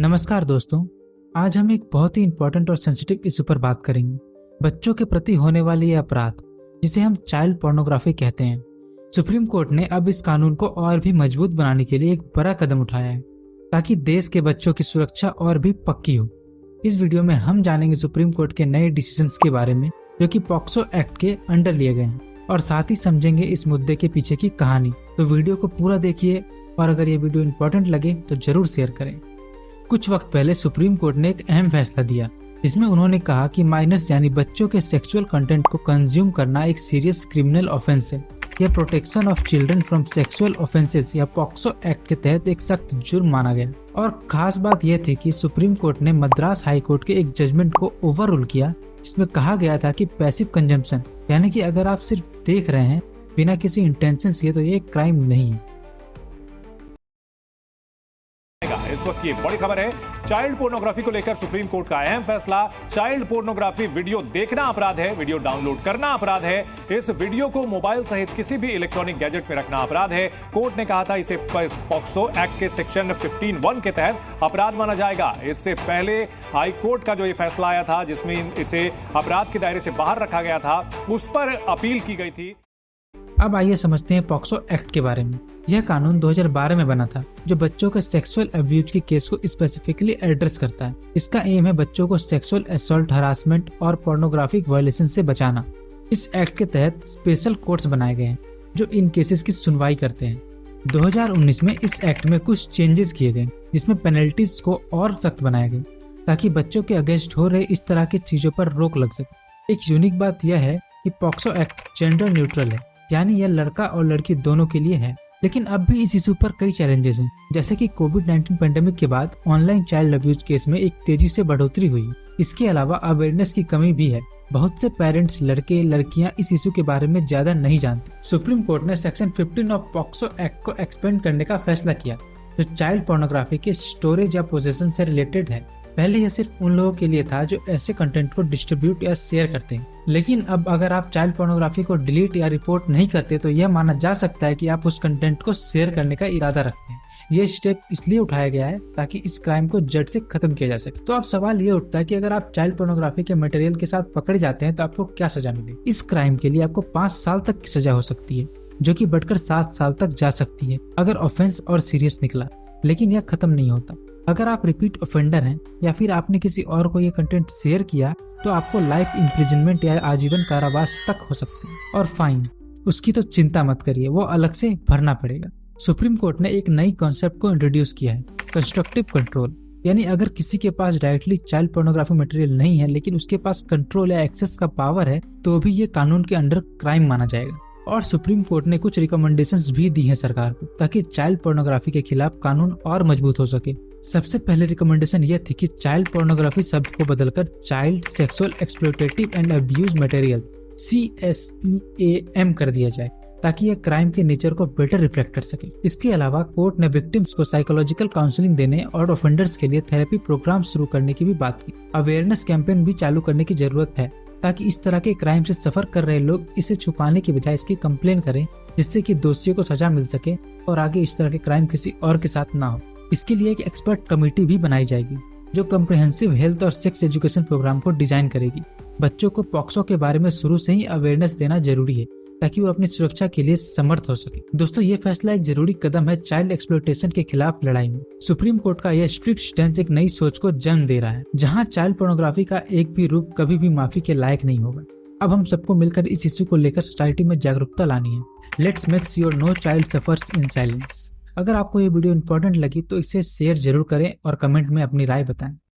नमस्कार दोस्तों, आज हम एक बहुत ही इम्पोर्टेंट और सेंसिटिव इशू पर बात करेंगे। बच्चों के प्रति होने वाली यह अपराध जिसे हम चाइल्ड पोर्नोग्राफी कहते हैं। सुप्रीम कोर्ट ने अब इस कानून को और भी मजबूत बनाने के लिए एक बड़ा कदम उठाया है ताकि देश के बच्चों की सुरक्षा और भी पक्की हो। इस वीडियो में हम जानेंगे सुप्रीम कोर्ट के नए डिसीजंस के बारे में जो कि पॉक्सो एक्ट के अंडर लिए गए हैं और साथ ही समझेंगे इस मुद्दे के पीछे की कहानी। तो वीडियो को पूरा देखिए और अगर ये वीडियो इम्पोर्टेंट लगे तो जरूर शेयर करें। कुछ वक्त पहले सुप्रीम कोर्ट ने एक अहम फैसला दिया जिसमें उन्होंने कहा कि माइनर्स यानी बच्चों के सेक्सुअल कंटेंट को कंज्यूम करना एक सीरियस क्रिमिनल ऑफेंस है। यह protection of children from sexual offences या पॉक्सो एक्ट के तहत एक सख्त जुर्म माना गया। और खास बात यह थी कि सुप्रीम कोर्ट ने मद्रास हाई कोर्ट के एक जजमेंट को ओवररूल किया जिसमें कहा गया था कि पैसिव कंजम्पशन यानी कि अगर आप सिर्फ देख रहे हैं बिना किसी इंटेंशन से तो ये क्राइम नहीं है। इस वक्त की बड़ी खबर है, चाइल्ड पोर्नोग्राफी को लेकर सुप्रीम कोर्ट का अहम फैसला। चाइल्ड पोर्नोग्राफी वीडियो देखना अपराध है, वीडियो डाउनलोड करना अपराध है, इस वीडियो को मोबाइल सहित किसी भी इलेक्ट्रॉनिक गैजेट में रखना अपराध है। कोर्ट ने कहा था इसे पॉक्सो एक्ट के सेक्शन 15(1) के तहत अपराध माना जाएगा। इससे पहले हाई कोर्ट का जो ये फैसला आया था जिसमें इसे अपराध के दायरे से बाहर रखा गया था, उस पर अपील की गई थी। अब आइए समझते हैं पॉक्सो एक्ट के बारे में। यह कानून 2012 में बना था जो बच्चों के सेक्सुअल अब्यूज के केस को स्पेसिफिकली एड्रेस करता है। इसका एम है बच्चों को सेक्सुअल असॉल्ट, हरासमेंट और पोर्नोग्राफिक वायलेशन से बचाना। इस एक्ट के तहत स्पेशल कोर्ट्स बनाए गए हैं जो इन केसेस की सुनवाई करते हैं। 2019 में इस एक्ट में कुछ चेंजेस किए गए जिसमें पेनल्टीज को और सख्त बनाया गया ताकि बच्चों के अगेंस्ट हो रहे इस तरह की चीजों पर रोक लग सके। एक यूनिक बात यह है कि पॉक्सो एक्ट जेंडर न्यूट्रल है, यानी यह लड़का और लड़की दोनों के लिए है। लेकिन अब भी इस इशू पर कई चैलेंजेस हैं, जैसे कि कोविड-19 पेंडेमिक के बाद ऑनलाइन चाइल्ड अब्यूज केस में एक तेजी से बढ़ोतरी हुई। इसके अलावा अवेयरनेस की कमी भी है। बहुत से पेरेंट्स, लड़के लड़कियां इस इशू के बारे में ज्यादा नहीं जानते। सुप्रीम कोर्ट ने सेक्शन 15 ऑफ पॉक्सो एक्ट को एक्सपेंड करने का फैसला किया जो चाइल्ड पोर्नोग्राफी के स्टोरेज या पोजेशन से रिलेटेड है। पहले यह सिर्फ उन लोगों के लिए था जो ऐसे कंटेंट को डिस्ट्रीब्यूट या शेयर करते हैं, लेकिन अब अगर आप चाइल्ड पोर्नोग्राफी को डिलीट या रिपोर्ट नहीं करते तो यह माना जा सकता है कि आप उस कंटेंट को शेयर करने का इरादा रखते हैं। यह स्टेप इसलिए उठाया गया है ताकि इस क्राइम को जड़ से खत्म किया जा सके। तो अब सवाल ये उठता है कि अगर आप चाइल्ड पोर्नोग्राफी के मटेरियल के साथ पकड़े जाते हैं तो आपको क्या सजा मिलेगी। इस क्राइम के लिए आपको 5 साल तक की सजा हो सकती है जो कि बढ़कर 7 साल तक जा सकती है अगर ऑफेंस और सीरियस निकला। लेकिन यह खत्म नहीं होता। अगर आप रिपीट ऑफेंडर हैं या फिर आपने किसी और को ये कंटेंट शेयर किया तो आपको लाइफ इम्प्रिजनमेंट या आजीवन कारावास तक हो सकते हैं। और फाइन, उसकी तो चिंता मत करिए, वो अलग से भरना पड़ेगा। सुप्रीम कोर्ट ने एक नई कॉन्सेप्ट को इंट्रोड्यूस किया है, कंस्ट्रक्टिव कंट्रोल। यानी अगर किसी के पास डायरेक्टली चाइल्ड पोर्नोग्राफी मटेरियल नहीं है लेकिन उसके पास कंट्रोल या एक्सेस का पावर है तो भी ये कानून के अंडर क्राइम माना जाएगा। और सुप्रीम कोर्ट ने कुछ रिकमेंडेशंस भी दी हैं सरकार को ताकि चाइल्ड पोर्नोग्राफी के खिलाफ कानून और मजबूत हो सके। सबसे पहले रिकमेंडेशन यह थी कि चाइल्ड पोर्नोग्राफी शब्द को बदलकर child sexual exploitative and abuse material CSEAM कर दिया जाए ताकि यह क्राइम के नेचर को बेटर रिफ्लेक्ट कर सके। इसके अलावा कोर्ट ने विक्टिम्स को साइकोलॉजिकल काउंसलिंग देने और ऑफेंडर्स के लिए थेरेपी प्रोग्राम शुरू करने की भी बात की। अवेयरनेस कैंपेन भी चालू करने की जरूरत है ताकि इस तरह के क्राइम से सफर कर रहे लोग इसे छुपाने की बजाय इसकी कंप्लेन करें जिससे कि दोषियों को सजा मिल सके और आगे इस तरह के क्राइम किसी और के साथ ना हो। इसके लिए एक एक्सपर्ट कमेटी भी बनाई जाएगी जो कम्प्रिहेंसिव हेल्थ और सेक्स एजुकेशन प्रोग्राम को डिजाइन करेगी। बच्चों को पॉक्सो के बारे में शुरू से ही अवेयरनेस देना जरूरी है ताकि वो अपनी सुरक्षा के लिए समर्थ हो सके। दोस्तों, ये फैसला एक जरूरी कदम है चाइल्ड एक्सप्लॉयटेशन के खिलाफ लड़ाई में। सुप्रीम कोर्ट का यह स्ट्रिक्ट स्टैंड एक नई सोच को जन्म दे रहा है जहां चाइल्ड पोर्नोग्राफी का एक भी रूप कभी भी माफी के लायक नहीं होगा। अब हम सबको मिलकर इस इश्यू को लेकर सोसाइटी में जागरूकता लानी है। Let's make sure no child suffers in silence. अगर आपको ये वीडियो इंपॉर्टेंट लगी तो इसे शेयर जरूर करें और कमेंट में अपनी राय बताएं।